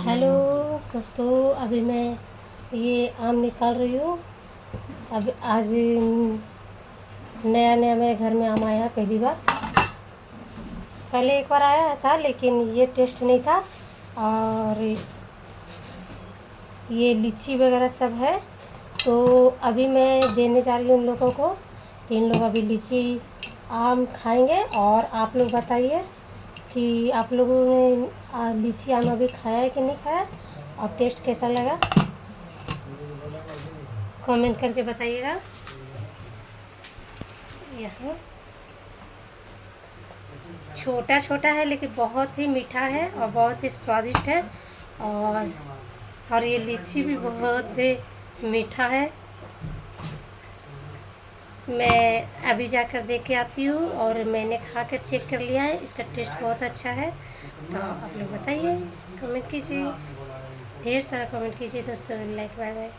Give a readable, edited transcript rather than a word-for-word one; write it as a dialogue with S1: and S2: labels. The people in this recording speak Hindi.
S1: हेलो दोस्तों, अभी मैं ये आम निकाल रही हूँ। अब आज नया नया मेरे घर में आम आया है, पहली बार। पहले एक बार आया था लेकिन ये टेस्ट नहीं था। और ये लीची वगैरह सब है, तो अभी मैं देने जा रही हूँ उन लोगों को। 3 लोग अभी लीची आम खाएंगे। और आप लोग बताइए कि आप लोगों ने लीची आम अभी खाया है कि नहीं खाया, और टेस्ट कैसा लगा, कमेंट करके बताइएगा। यह छोटा छोटा है लेकिन बहुत ही मीठा है और बहुत ही स्वादिष्ट है। और ये लीची भी बहुत ही मीठा है। मैं अभी जाकर देख के आती हूँ, और मैंने खा कर चेक कर लिया है, इसका टेस्ट बहुत अच्छा है। तो आप लोग बताइए, कमेंट कीजिए, ढेर सारा कमेंट कीजिए दोस्तों। Like bye bye.